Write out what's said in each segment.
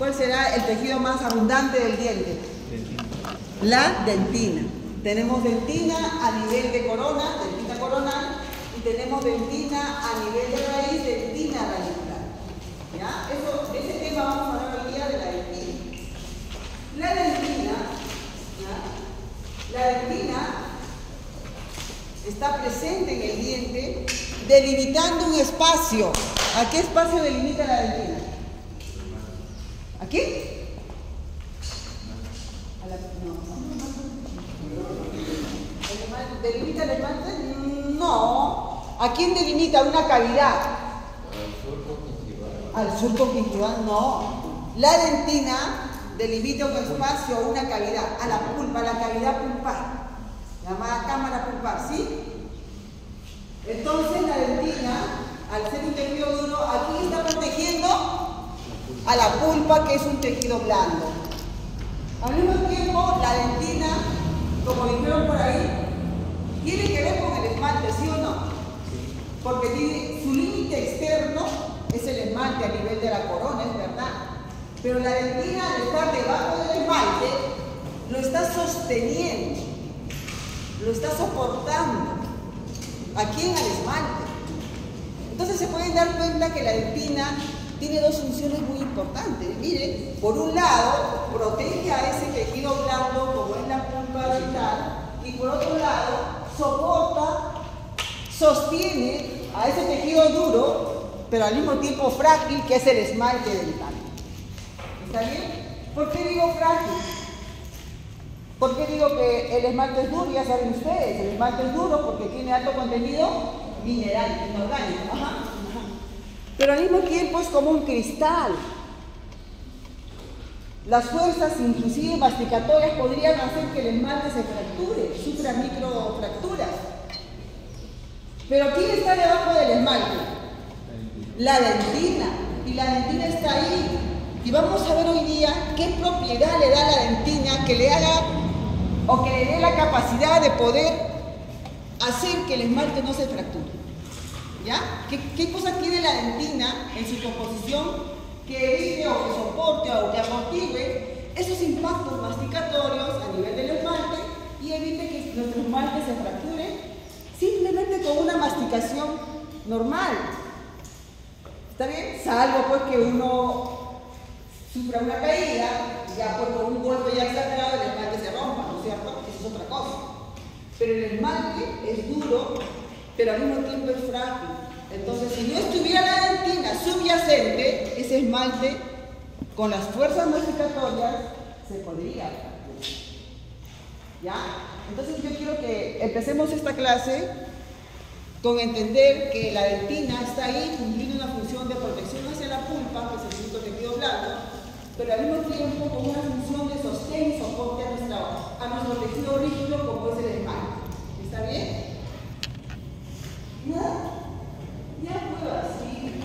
¿Cuál será el tejido más abundante del diente? Dentina. La dentina. Tenemos dentina a nivel de corona, dentina coronal, y tenemos dentina a nivel de raíz, dentina radicular. ¿Ya? De ese tema vamos a hablar hoy día, de la dentina. La dentina, ¿ya? La dentina está presente en el diente, delimitando un espacio. ¿A qué espacio delimita la dentina? ¿Aquí? ¿Delimita el esmalte? No. ¿A quién delimita? Una cavidad. Al surco gingival, no. La dentina delimita un espacio o una cavidad. A la pulpa, a la cavidad pulpar. Llamada cámara pulpar, ¿sí? Entonces la dentina, al ser un tejido duro, aquí está protegiendo a la pulpa, que es un tejido blando. Al mismo tiempo, la dentina, como dijeron por ahí, tiene que ver con el esmalte, ¿sí o no? Porque tiene su límite externo, es el esmalte a nivel de la corona, es verdad. Pero la dentina, al estar debajo del esmalte, lo está sosteniendo, lo está soportando aquí en el esmalte. Entonces se pueden dar cuenta que la dentina tiene dos funciones muy importantes. Miren, por un lado, protege a ese tejido blando como es la pulpa dental, y por otro lado, soporta, sostiene a ese tejido duro, pero al mismo tiempo frágil, que es el esmalte dental. ¿Está bien? ¿Por qué digo frágil? ¿Por qué digo que el esmalte es duro? Ya saben ustedes, el esmalte es duro porque tiene alto contenido mineral, inorgánico. Ajá. Pero al mismo tiempo es como un cristal. Las fuerzas, inclusive masticatorias, podrían hacer que el esmalte se fracture, sufra microfracturas. Pero ¿quién está debajo del esmalte? La dentina. Y la dentina está ahí. Y vamos a ver hoy día qué propiedad le da la dentina que le haga o que le dé la capacidad de poder hacer que el esmalte no se fracture. ¿Ya? ¿Qué cosa tiene la dentina en su composición que evite o que soporte o que amortigue esos impactos masticatorios a nivel del esmalte y evite que nuestro esmalte se fracture simplemente con una masticación normal? ¿Está bien? Salvo pues que uno sufra una caída, ya pues con un golpe ya exagerado el esmalte se rompa, ¿no es cierto? Eso es otra cosa. Pero el esmalte es duro, pero al mismo tiempo es frágil. Entonces, si no estuviera la dentina subyacente, ese esmalte, con las fuerzas masticatorias, se podría fracturar. ¿Ya? Entonces yo quiero que empecemos esta clase con entender que la dentina está ahí cumpliendo una función de protección hacia la pulpa, que es el punto tejido blando, pero al mismo tiempo con una función de sostén y soporte a nuestro tejido rígido como es el esmalte. ¿Está bien? Ya puedo así.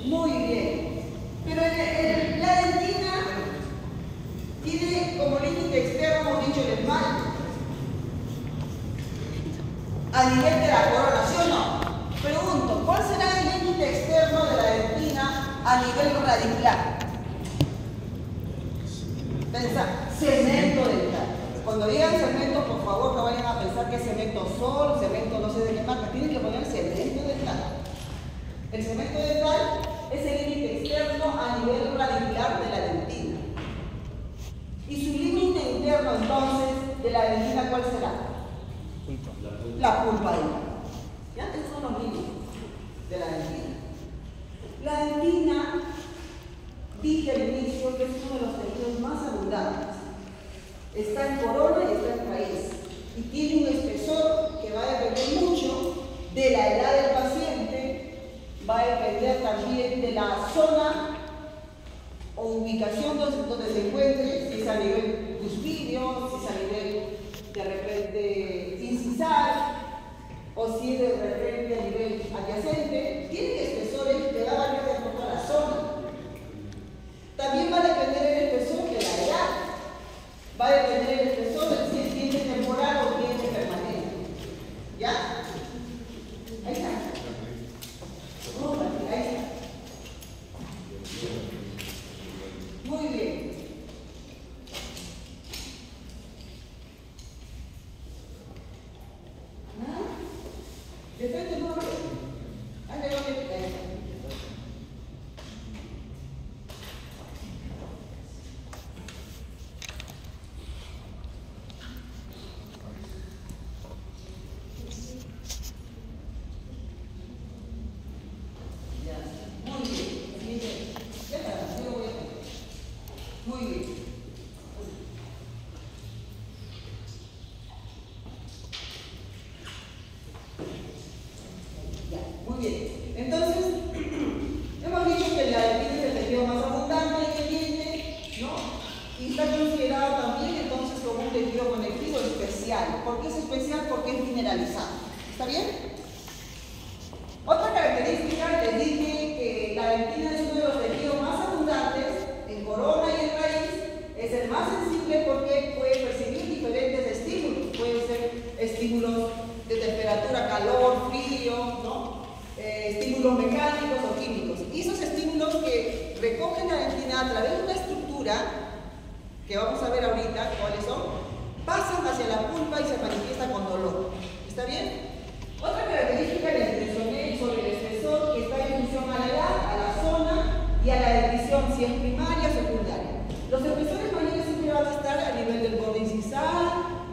Muy bien. Pero la dentina tiene como límite externo, hemos dicho, el esmalte. A nivel de la corona, ¿sí o no? Pregunto, ¿cuál será el límite externo de la dentina a nivel radicular? Pensad, cemento dental. Cuando digan cemento, por favor, no vayan a pensar que es cemento sol, cemento no sé de qué marca. Tienen que poner cemento dental. El cemento dental es el límite externo a nivel radicular de la dentina. Y su límite interno, entonces, de la dentina, ¿cuál será? La pulpa dental. ¿Ya? Esos son los límites de la dentina. La dentina, dije al inicio, que es uno de los tejidos más abundantes. Está en corona y está en raíz. Y tiene un espesor que va a depender mucho de la edad del paciente, va a depender también de la zona o ubicación donde se encuentre, si es a nivel cuspidio, si es a nivel de repente incisal, o si es de repente a nivel adyacente. Tiene espesores que va a variar de acuerdo a la zona. También va a depender el espesor de la edad. Va a depender el espesor de si es diente temporal o diente permanente. ¿Ya? Ahí está. Ahí está. De frente no lo veo. Hazle doble clic a esta. ¿Por qué es especial? Porque es mineralizado. ¿Está bien? Otra característica, les dije que la dentina es uno de los tejidos más abundantes en corona y en raíz. Es el más sensible porque puede percibir diferentes estímulos. Pueden ser estímulos de temperatura, calor, frío, ¿no? Estímulos mecánicos o químicos. Y esos estímulos que recogen la dentina a través de una estructura, que vamos a ver ahorita cuáles son, pasan hacia la pulpa y se manifiesta con dolor. ¿Está bien? Otra característica les mencioné sobre el espesor, que está en función a la edad, a la zona y a la decisión, si es primaria o secundaria. Los espesores mayores siempre van a estar a nivel del borde incisal,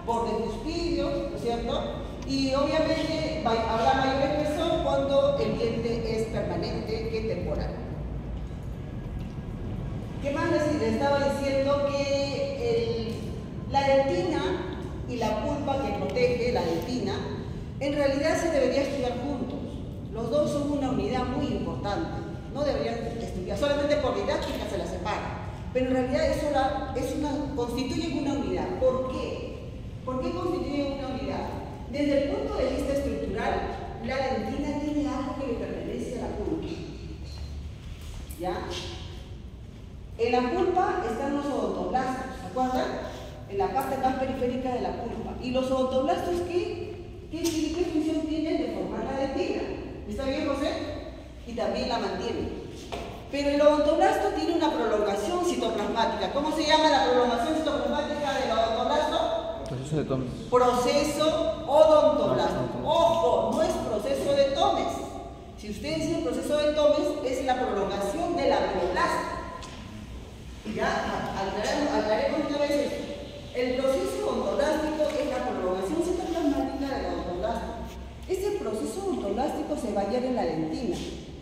borde cuspidio, ¿no es cierto? Y obviamente habrá mayor espesor cuando el diente es permanente que temporal. ¿Qué más les estaba diciendo? Que la dentina y la pulpa que protege la dentina, en realidad se debería estudiar juntos. Los dos son una unidad muy importante. No deberían estudiar, solamente por didáctica se la separa. Pero en realidad constituyen una unidad. ¿Por qué? ¿Por qué constituyen una unidad? Desde el punto de vista estructural, la dentina tiene algo que le pertenece a la pulpa. ¿Ya? En la pulpa están los odontoblastos, ¿se acuerdan? En la parte más periférica de la pulpa. ¿Y los odontoblastos qué función tienen de formar la dentina? ¿Está bien, José? Y también la mantienen. Pero el odontoblasto tiene una prolongación citoplasmática. ¿Cómo se llama la prolongación citoplasmática del odontoblasto? Proceso de Tomes. Proceso odontoblasto. Ojo, no es proceso de Tomes. Si usted dice el proceso de Tomes, es la prolongación del ameloblasto. Ya aclaremos una vez esto. El proceso odontoblástico es la prolongación citoplasmática del odontoblasto. Ese proceso odontoblástico se va a hallar en la dentina,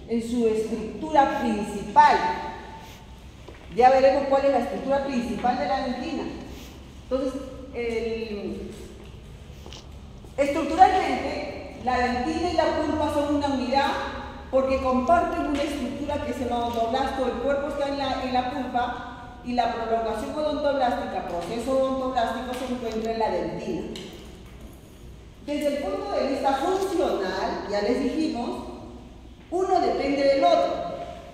en su estructura principal. Ya veremos cuál es la estructura principal de la dentina. Entonces, estructuralmente, la dentina y la pulpa son una unidad porque comparten una estructura que es el odontoblasto. El cuerpo está en la pulpa y la prolongación odontoblástica, proceso odontoblástico, se encuentra en la dentina. Desde el punto de vista funcional, ya les dijimos, uno depende del otro.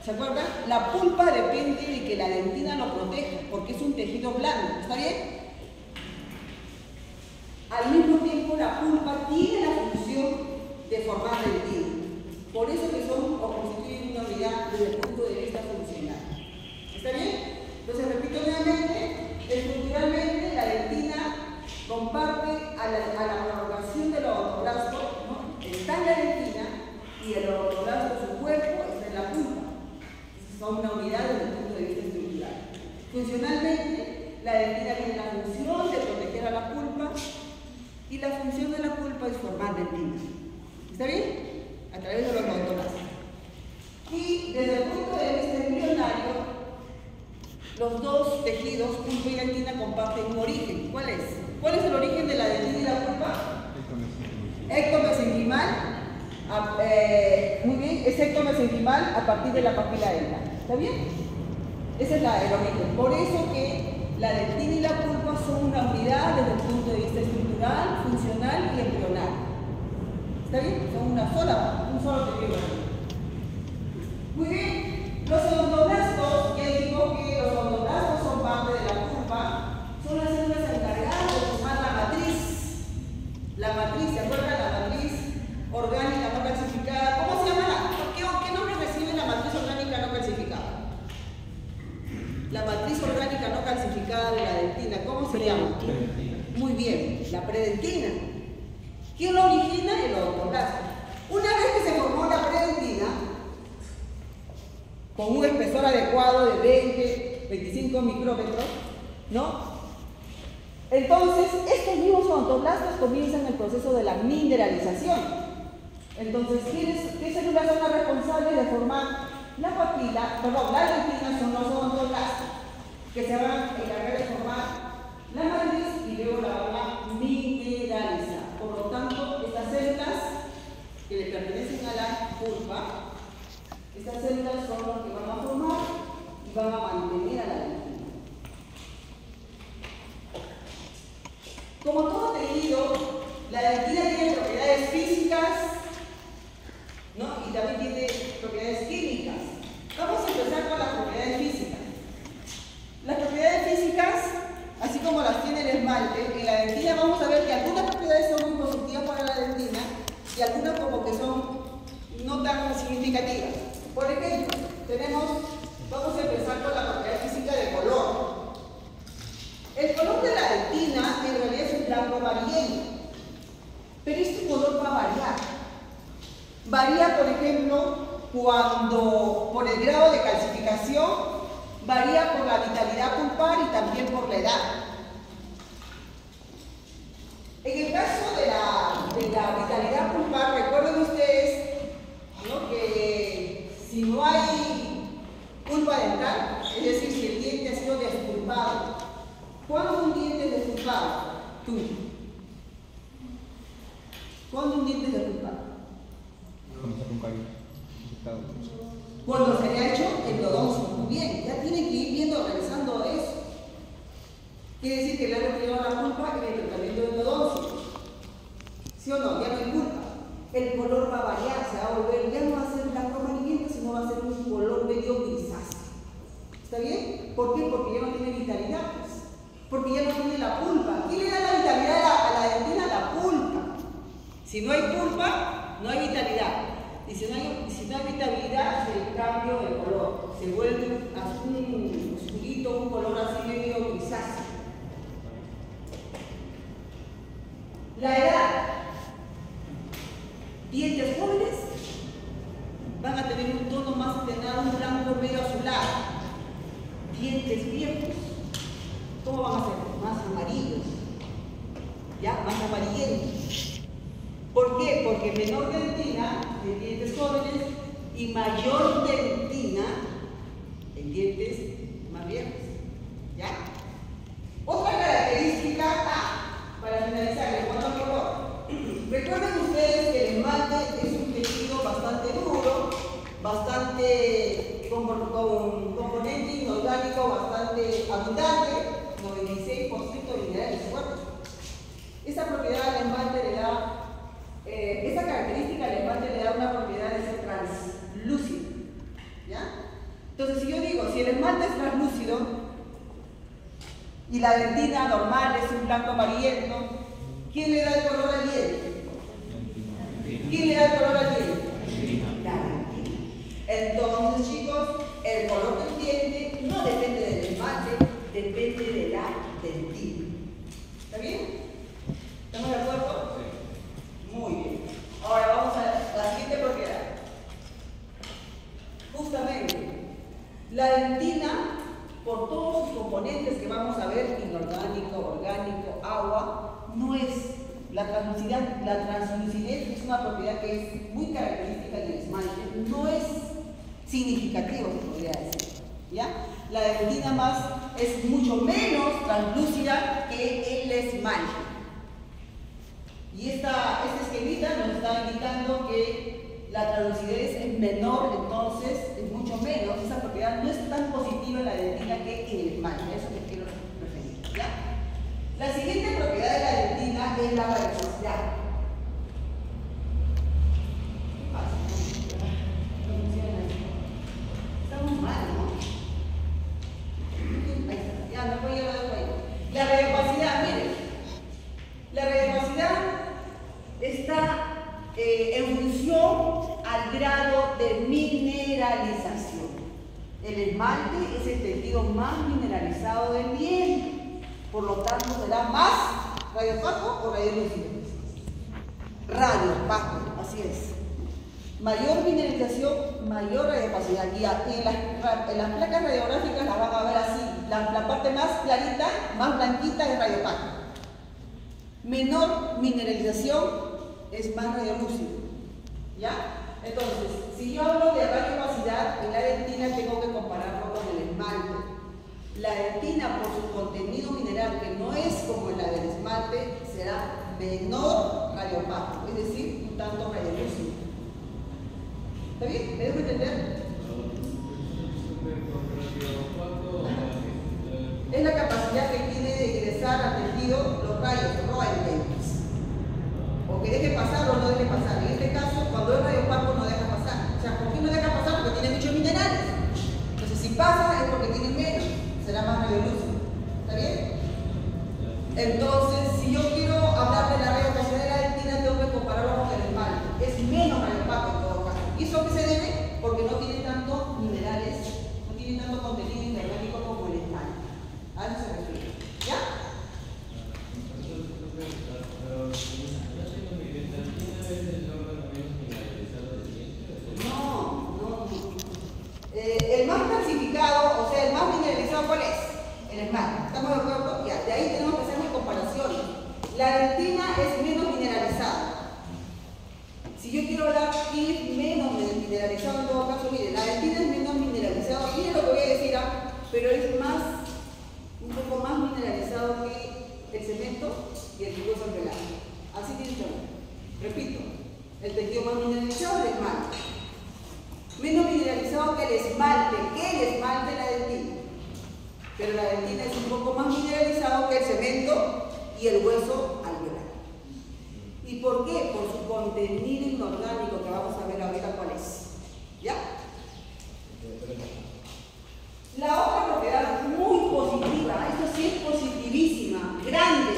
¿Se acuerdan? La pulpa depende de que la dentina lo proteja, porque es un tejido blando. ¿Está bien? Al mismo tiempo, la pulpa tiene la función de formar dentina. Por eso que son o constituyen una unidad desde el punto de vista funcional. ¿Está bien? Entonces, repito nuevamente, estructuralmente la dentina comparte a la prolongación del odontoblasto, ¿no? Está en la dentina y el odontoblasto, su cuerpo, está en la pulpa. Son una unidad desde el punto de vista estructural. Funcionalmente, la dentina tiene la función de proteger a la pulpa y la función de la pulpa es formar dentina. ¿Está bien? A través de los odontoblastos. Y desde el punto de vista embrionario, los dos tejidos, pulpa y dentina, comparten un origen. ¿Cuál es? ¿Cuál es el origen de la dentina y la pulpa? Ectomesenquimal. Muy bien, es ectomesenquimal a partir de la papila delta. ¿Está bien? Ese es el origen. Por eso que la dentina y la pulpa son una unidad desde el punto de vista estructural, funcional y embrionario. ¿Está bien? Son un solo tejido. Muy bien. Los odontoblastos, ya digo que los odontoblastos son parte de la pulpa, son las células encargadas de formar la matriz. La matriz, ¿se acuerdan? La matriz orgánica no calcificada. ¿Cómo se llama? ¿Qué nombre recibe la matriz orgánica no calcificada? La matriz orgánica no calcificada de la dentina, ¿cómo se llama? Muy bien, la predentina. ¿Quién lo origina? El odontoblasto. Una vez que se formó la predentina, con un espesor adecuado de 20, 25 micrómetros, ¿no? Entonces, estos mismos odontoblastos comienzan el proceso de la mineralización. Entonces, ¿qué células son las responsables de formar la papila? Perdón, la dentina son los odontoblastos, que se van a encargar de formar la matriz y luego la van a mineralizar. Por lo tanto, estas células que le pertenecen a la pulpa, estas células son las que van a formar y van a mantener a la dentina. Como todo tejido, la dentina tiene propiedades físicas, ¿no? Y también tiene propiedades químicas. Vamos a empezar con las propiedades físicas. Las propiedades físicas, así como las tiene el esmalte, en la dentina vamos a ver que algunas propiedades son muy positivas para la dentina y algunas como que son no tan significativas. Por ejemplo, vamos a empezar con la propiedad física de color. El color de la dentina en realidad es un blanco amarillento, pero este color va a variar. Varía, por ejemplo, por el grado de calcificación, varía por la vitalidad pulpar y también por la edad. En el caso de la vitalidad pulpar, recuerden ustedes, ¿no?, que si no hay pulpa dental, es decir, si el diente ha sido despulpado. ¿Cuándo un diente es despulpado? Tú. ¿Cuándo un diente es despulpado? Cuando se le ha hecho endodoncia. Muy bien, ya tienen que ir viendo, revisando eso. Quiere decir que le han retirado la pulpa en el tratamiento de endodoncia. ¿Sí o no? Ya no hay pulpa. El color va a variar, se va a volver, ya no va a ser blanco amarillento, sino va a ser un color medio grisáceo. ¿Está bien? ¿Por qué? Porque ya no tiene vitalidad, pues. Porque ya no tiene la pulpa. ¿Quién le da la vitalidad a la dentina? La pulpa. Si no hay pulpa, no hay vitalidad. Y si no hay vitalidad, el cambio de color. Se vuelve un oscurito, un color así medio grisáceo. La edad. Dientes jóvenes van a tener un tono más atenuado, un blanco medio azulado. Dientes viejos, ¿cómo van a ser? Más amarillos, ¿ya? Más amarillentos. ¿Por qué? Porque menor dentina en dientes jóvenes y mayor dentina en dientes más viejos, ¿ya? Otra característica, para finalizar, en cuanto al color. Recuerden ustedes que el esmalte es un tejido bastante duro, con componente inorgánico bastante abundante, 96% de minerales fuertes. Esa propiedad del esmalte le da, esa característica del esmalte le da una propiedad de ser translúcido, ¿ya? Entonces, si yo digo, si el esmalte es translúcido y la dentina normal es un blanco amarillento, ¿quién le da el color al diente? ¿Quién le da el color al diente? La dentina. Entonces, chicos, el color del diente no depende del esmalte, depende de la dentina. ¿Está bien? ¿Estamos de acuerdo? Sí. Muy bien. Ahora vamos a la siguiente propiedad. Justamente, la dentina, por todos sus componentes que vamos a ver, inorgánico, orgánico, agua, no es la translucidez. La translucidez es una propiedad que es muy característica del esmalte, no es significativo, se podría decir, ¿ya? La dentina más es mucho menos translúcida que el esmalte. Y esta esquemita nos está indicando que la translucidez es menor, entonces es mucho menos. Esa propiedad no es tan positiva en la dentina que en el esmalte. A eso me quiero referir, ¿ya? La siguiente propiedad de la dentina es la radiopacidad. ¿Qué pasa? No funciona esto. Estamos mal, ¿no? Ahí está. Ya, me voy a llevar de ahí. La radiopacidad, miren. La radiopacidad está en función al grado de mineralización. El esmalte es el tejido más mineralizado del diente, por lo tanto será más radiopaco o radiolúcido. Radiopaco, así es. Mayor mineralización, mayor radiopacidad. Y en las placas radiográficas las van a ver así. La parte más clarita, más blanquita es radiopaco. Menor mineralización es más radiolúcido. ¿Ya? Entonces, si yo hablo de radiopacidad, en la dentina tengo que compararlo con el esmalte. La dentina, por su contenido mineral, que no es como la del esmalte, será menor radiopaco, es decir, un tanto radiolúcido. ¿Está bien? ¿Me dejo entender? Es la capacidad que tiene de ingresar al tejido los rayos, no hay lentes. O que deje pasar o no deje pasar. En este caso, cuando es radiopaco no deja pasar. O sea, ¿por qué no deja pasar? Porque tiene muchos minerales. Entonces, si pasa es porque tiene menos, será más radiolúcido. ¿Está bien? Entonces, si yo quiero hablar de la radiopacidad de la dentina, tengo que compararlo con el esmalte. Es menos radiopaco en todo caso. ¿Y eso a qué se debe? Porque no tiene tantos minerales, no tiene tanto contenido inorgánico como el esmalte. A eso se refiere. ¿Ya? El más clasificado, o sea, el más mineralizado, ¿cuál es? El esmalte. ¿Estamos de acuerdo? Ya, de ahí tenemos que hacer las comparaciones. La dentina es menos mineralizada. Si yo quiero hablar que es menos mineralizado, en todo caso, miren, la dentina es menos mineralizado. Miren lo que voy a decir, pero es más, un poco más mineralizado que el cemento y el hueso pelado. Así tiene que ser. Repito, el tejido más mineralizado es el esmalte. Menos mineralizado que el esmalte la dentina. Pero la dentina es un poco más mineralizado que el cemento y el hueso alveolar. ¿Y por qué? Por su contenido inorgánico, que vamos a ver ahorita cuál es. ¿Ya? La otra propiedad muy positiva, esto sí es positivísima, grande.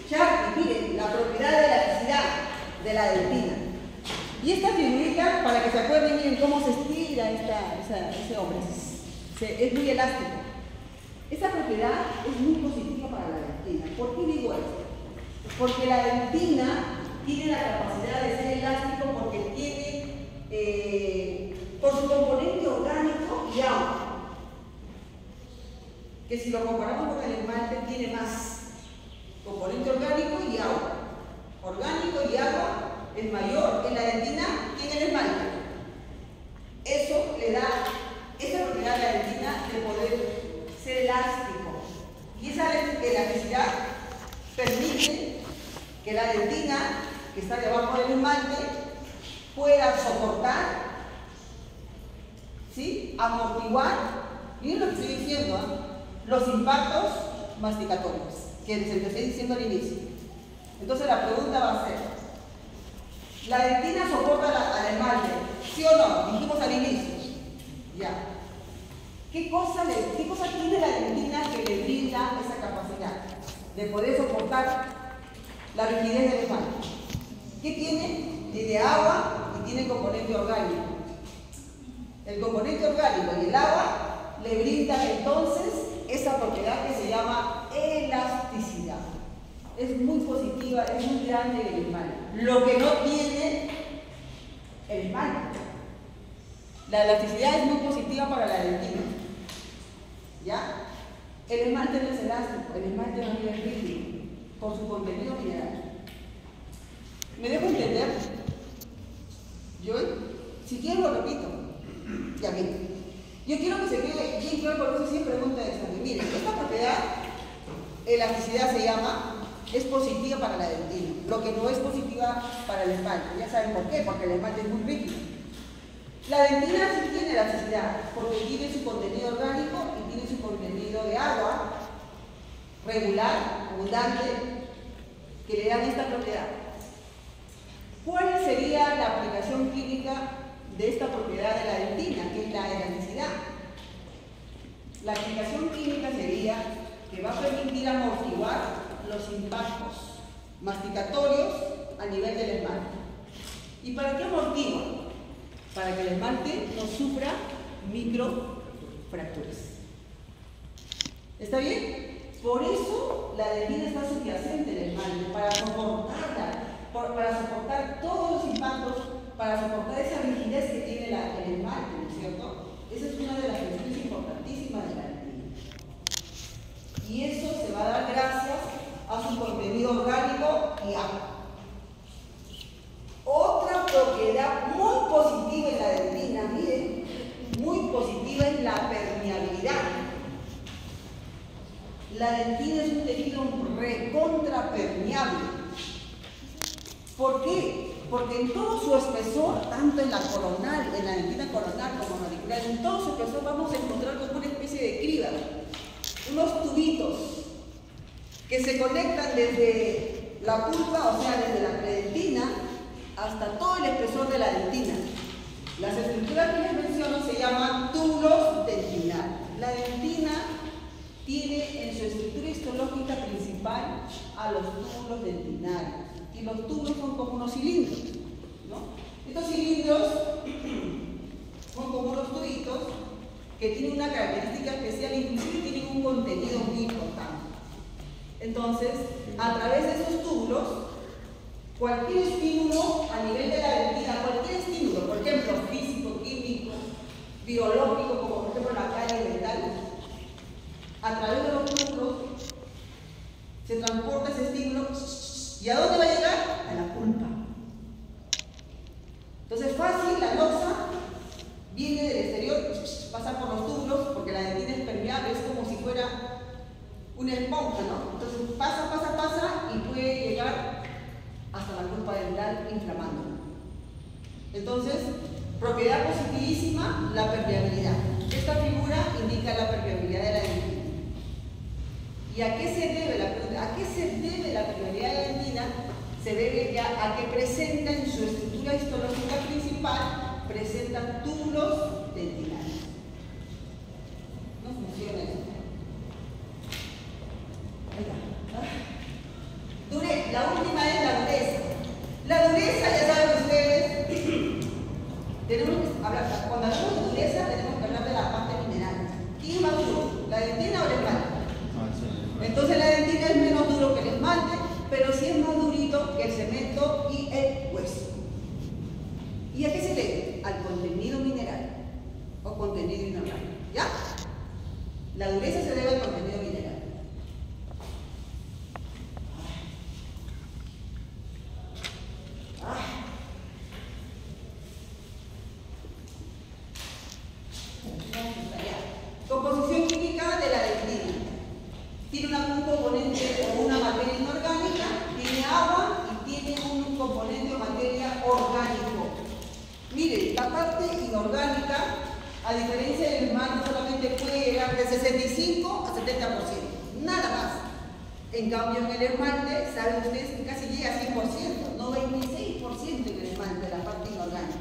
Charqui, miren, la propiedad de elasticidad de la dentina. Y esta figurita, para que se acuerden, miren cómo se estira ese hombre. Es muy elástico. Esta propiedad es muy positiva para la dentina. ¿Por qué digo esto? Porque la dentina tiene la capacidad de ser elástico porque tiene, por su componente orgánico y agua, que si lo comparamos con el esmalte tiene más componente orgánico y agua. Orgánico y agua es mayor en la dentina que en el esmalte. Eso le da esa propiedad a la dentina de poder ser elástico. Y esa elasticidad permite que la dentina, que está debajo del esmalte, pueda soportar, ¿sí?, amortiguar, miren lo que estoy diciendo, los impactos masticatorios, que les empecé diciendo al inicio. Entonces la pregunta va a ser, ¿la dentina soporta al esmalte? ¿Sí o no? Dijimos al inicio. Ya. ¿Qué cosa tiene la dentina que le brinda esa capacidad de poder soportar la rigidez del esmalte? ¿Qué tiene? Tiene agua y tiene componente orgánico. El componente orgánico y el agua le brindan entonces esa propiedad que se llama elasticidad. Es muy positiva, es muy grande el esmalte. Lo que no tiene el esmalte. La elasticidad es muy positiva para la dentina. ¿Ya? El esmalte no es elástico, el esmalte no es rígido por su contenido mineral. ¿Me dejo entender? Yo, si quiero lo repito. Ya bien. Yo quiero que se quede bien claro, por eso siempre pregunta de examen. Miren, esta propiedad, elasticidad se llama, es positiva para la dentina, lo que no es positiva para el esmalte. Ya saben por qué, porque el esmalte es muy rígido. La dentina sí tiene elasticidad, porque tiene su contenido orgánico y tiene su contenido de agua regular, abundante, que le dan esta propiedad. ¿Cuál sería la aplicación clínica de esta propiedad de la dentina, que es la elasticidad? La aplicación clínica sería que va a permitir amortiguar los impactos masticatorios a nivel del esmalte. ¿Y para qué amortigua? Para que el esmalte no sufra microfracturas. ¿Está bien? Por eso la dentina está subyacente en el esmalte, para soportarla, para soportar todos los impactos, para soportar esa rigidez cierto? Esa es una de las funciones importantísimas de la dentina. Y eso se va a dar gracias a su contenido orgánico y agua. Otra propiedad muy positiva en la dentina, miren, muy positiva, es la permeabilidad. La dentina es un tejido recontrapermeable. ¿Por qué? Porque en todo su espesor, tanto en la coronal, en la dentina coronal como en la auricular, en todo su espesor vamos a encontrar como una especie de criba, unos tubitos que se conectan desde la pulpa, o sea, desde la predentina, hasta todo el espesor de la dentina. Las estructuras que les menciono se llaman túbulos dentinales. La dentina tiene en su estructura histológica principal a los túbulos dentinales. Y los túbulos son como unos cilindros, ¿no? Estos cilindros son como unos tubitos que tienen una característica especial, inclusive tienen un contenido muy importante. Entonces, a través de esos túbulos, cualquier estímulo a nivel de la dentina, cualquier estímulo, por ejemplo, físico, químico, biológico, como por ejemplo la calle mental, a través de los túbulos se transporta ese estímulo. ¿Y a dónde va a llegar? A la pulpa. Entonces, fácil, la losa viene del exterior, pasa por los túbulos, porque la dentina es permeable, es como si fuera una esponja, ¿no? Entonces, pasa y puede llegar hasta la pulpa dental inflamándola. Entonces, propiedad positivísima, la permeabilidad. Esta figura indica la permeabilidad de la dentina. ¿Y a qué se debe la permeabilidad de la dentina? Se debe ya a que presenta en su estructura histológica principal, presenta túbulos dentinales. No funciona eso. La última es la dureza. La dureza, ya saben ustedes, tenemos que hablar, cuando hablamos de dureza tenemos que hablar de la parte mineral. ¿Quién es más duro? ¿La dentina o el esmalte? Entonces la dentina es menos duro que el esmalte, pero sí es más durito que el cemento y el hueso. ¿Y a qué se debe? Al contenido mineral o contenido inorgánico. ¿Ya? La dureza se debe al contenido mineral. Composición química de la dentina. Tiene un componente o una materia inorgánica, tiene agua y tiene un componente o materia orgánico. Miren, la parte inorgánica, a diferencia del esmalte, solamente puede llegar de 65 a 70%, nada más. En cambio, en el esmalte, saben ustedes que casi llega a 100%, 96% en el esmalte, la parte inorgánica.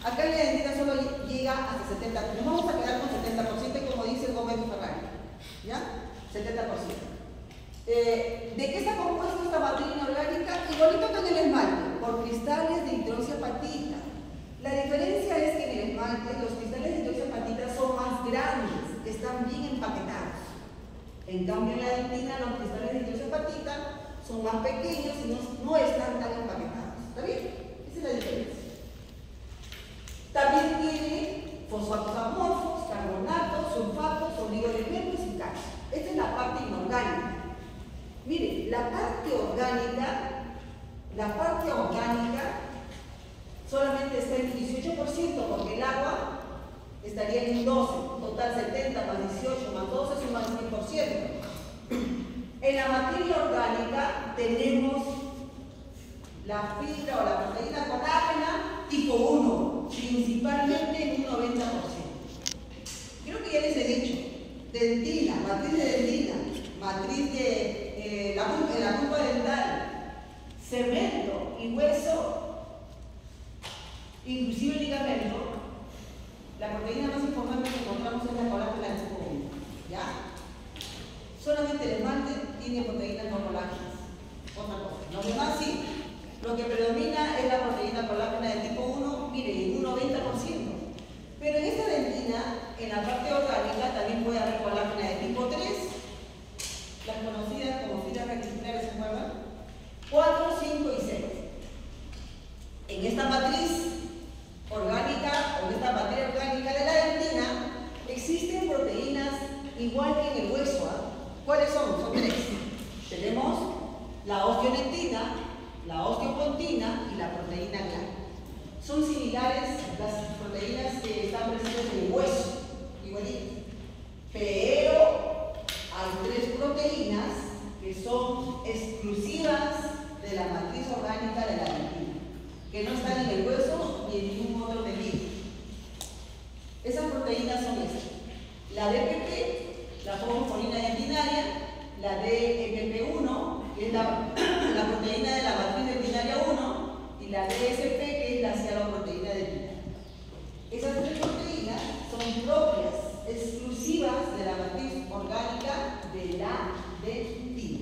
Acá en la dentina solo llega hasta 70%. Nos vamos a quedar con 70%, como dice Gómez y Ferrari. ¿Ya? 70%. ¿De qué está compuesta esta materia inorgánica? Igualito que en el esmalte, por cristales de hidroxiapatita. La diferencia es que en el esmalte los cristales de hidroxiapatita son más grandes, están bien empaquetados. En cambio, en la dentina los cristales de hidroxiapatita son más pequeños y no están tan empaquetados. ¿Está bien? Esa es la diferencia. También tiene fosfatos amorfos, carbonatos, sulfatos, oligoelementos y calcio. Esta es la parte inorgánica. Miren, la parte orgánica solamente está en 18% porque el agua estaría en un 12%, total 70 más 18 más 12 es un más 100%. En la materia orgánica tenemos la fibra o la proteína colágena tipo 1, principalmente en un 90%. Creo que ya les he dicho, dentina, matriz de dentina, matriz de la pulpa dental, cemento y hueso, inclusive ligamento. La proteína más importante que encontramos es la colágena tipo 1. ¿Ya? Solamente el esmalte tiene proteínas no colágenas. Otra cosa. Los demás sí. Lo que predomina es la proteína colágena de tipo 1, miren, en un 90%. Pero en esta dentina, en la parte orgánica, también puede haber colágena de tipo 3, las conocidas como fibras reticulares, ¿se acuerdan? 4, 5 y 6. En esta matriz orgánica, o en esta materia orgánica, la proteína GLA. Son similares las proteínas que están presentes en el hueso, igualitas. Pero hay 3 proteínas que son exclusivas de la matriz orgánica de la dentina, que no están en el hueso ni en ningún otro tejido. Esas proteínas son estas: la DPP, la fosfolina dentinaria, la DEPP1, que es la proteína de la matriz dentinaria 1, y la DSP, que es la cianoproteína dentinaria. Esas 3 proteínas son propias, exclusivas de la matriz orgánica de la dentina.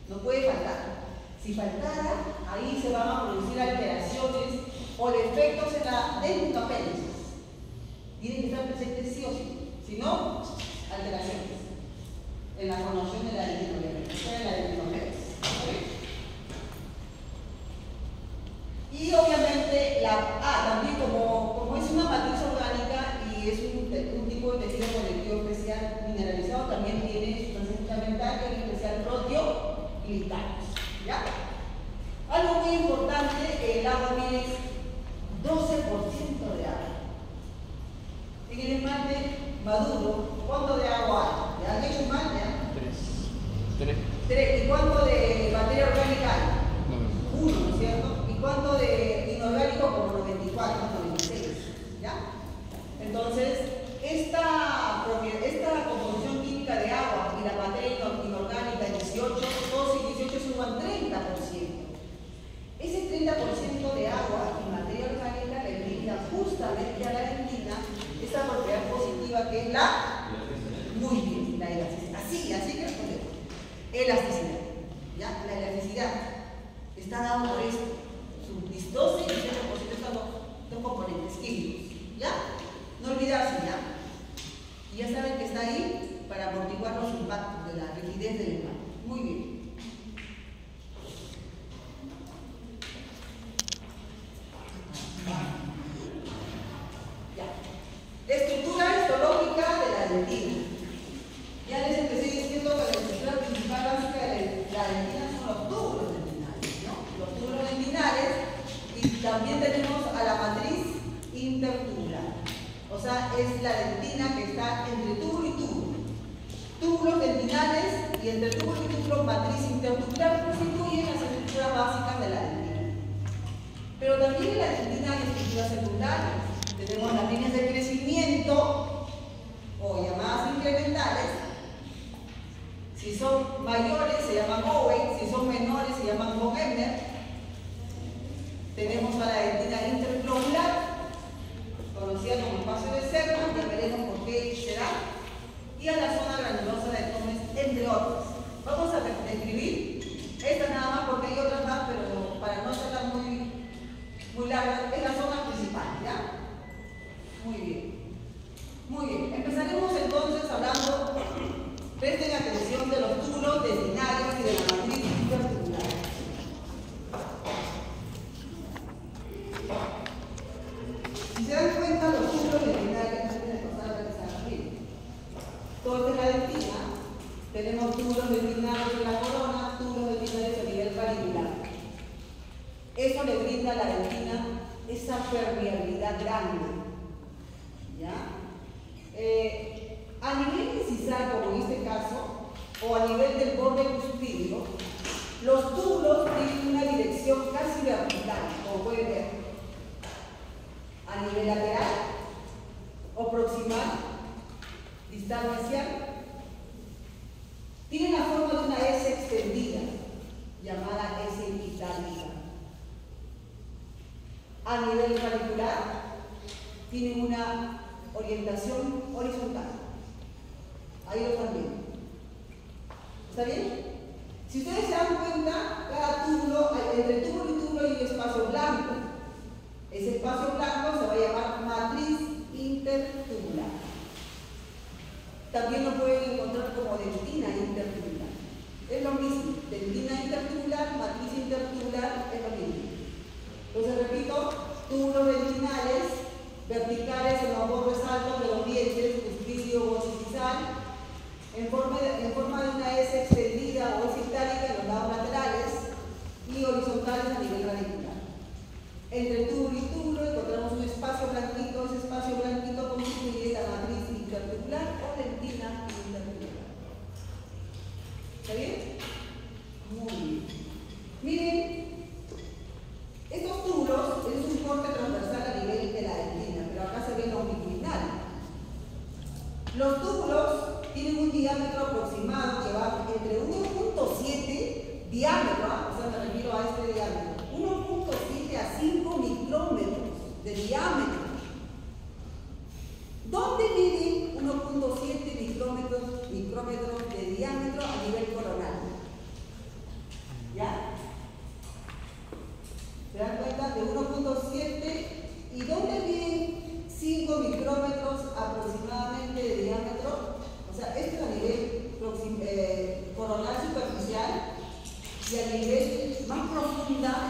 No puede faltar. Si faltara, ahí se van a producir alteraciones o defectos en la dentopéndice. Tienen que estar presentes sí o sí. Si no, alteraciones en la formación de la dentopéndice. Y obviamente, también como es una matriz orgánica y es un tipo de tejido conectivo especial mineralizado, también tiene sustancia fundamental, que es el especial proteoglicanos. ¿Ya? Algo muy importante, el agua tiene 12% de agua. En el esmalte maduro, ¿cuánto de agua hay? ¿Ya han hecho mal? ¿Ya? 3. ¿Y cuánto de materia orgánica hay? 1, ¿no es cierto? ¿Y cuánto de inorgánico? Como 94, 96. ¿Ya? Entonces, esta composición química de agua y la materia inorgánica 18, 12 y 18 suman 30%. Ese 30% de agua y materia orgánica le brinda justamente a la dentina esta propiedad positiva que es la, muy bien, la elasticidad. Así que respondemos. Elasticidad. ¿Ya? La elasticidad está dada por esto. Sus 12 y 18% son componentes químicos. ¿Ya? No olvidarse, ¿ya? Y ya saben que está ahí para amortiguar los impactos de la rigidez del esmalte. Muy bien. Ya. Estructura histológica de la dentina. Ya les empecé diciendo que la estructura principal básica de la dentina son los túbulos dentinales, ¿no? Los túbulos dentinales, y también tenemos a la matriz intertubular. O sea, es la dentina que está entre túbulo y túbulo. Túbulos dentinales y entre túbulo y túbulo matriz intertubular constituyen las estructuras básicas de la dentina. Pero también en la dentina hay estructuras secundarias. Tenemos las líneas de crecimiento o llamadas incrementales. Si son mayores se llaman Owen, si son menores se llaman von Ebner. Tenemos a la dentina interglobular, conocida como espacio de Sedgman, ya veremos por qué será, y a la zona granulosa de Thomas, entre otras. Vamos a describir estas nada más porque hay otras más, pero para no hacerlas muy largas, es la zona principal, ¿ya? Muy bien. Muy bien. Empezaremos entonces hablando, presten atención, de los túbulos dentinarios y de la matriz intertubular. Si se dan cuenta, los túbulos dentinarios, todo es la dentina, tenemos túbulos dentinarios en la corona, túbulos dentinarios a nivel parangular. Eso le brinda a la dentina esa permeabilidad grande. ¿Ya? A nivel incisal, como en este caso, o a nivel del borde cuspídeo, los túbulos tienen una dirección casi vertical, como pueden ver. A nivel lateral o proximal, distal facial, tienen la forma de una S extendida, llamada S itálica. A nivel radicular, tienen una orientación horizontal. Ahí lo están viendo. ¿Está bien? Si ustedes se dan cuenta, cada túbulo, entre túbulo y túbulo hay un espacio blanco. Ese espacio blanco se va a llamar matriz intertubular. También lo pueden encontrar como dentina intertubular. Es lo mismo. Dentina intertubular, matriz intertubular, es lo mismo. Entonces repito, túbulos dentinales verticales en los bordes altos de los dientes, cuspídeo o incisal, en forma de una S extendida o S itálica en los lados laterales y horizontales a nivel Entre túbulo y túbulo encontramos un espacio blanquito, ese espacio blanquito constituye la matriz intertubular o dentina intertubular. ¿Está bien? Muy bien. Miren, estos túbulos es un corte transversal a nivel de la dentina, pero acá se ve longitudinal. Los túbulos tienen un diámetro aproximado que va entre 1.7 diámetro, o sea, me refiero a este diámetro, 1.7 a 5 micrómetros de diámetro. ¿Dónde miden 1.7 micrómetros de diámetro a nivel coronal? ¿Ya? ¿Se dan cuenta? De 1.7. ¿Y dónde miden 5 micrómetros aproximadamente de diámetro? O sea, esto es a nivel coronal superficial, y a nivel más profunda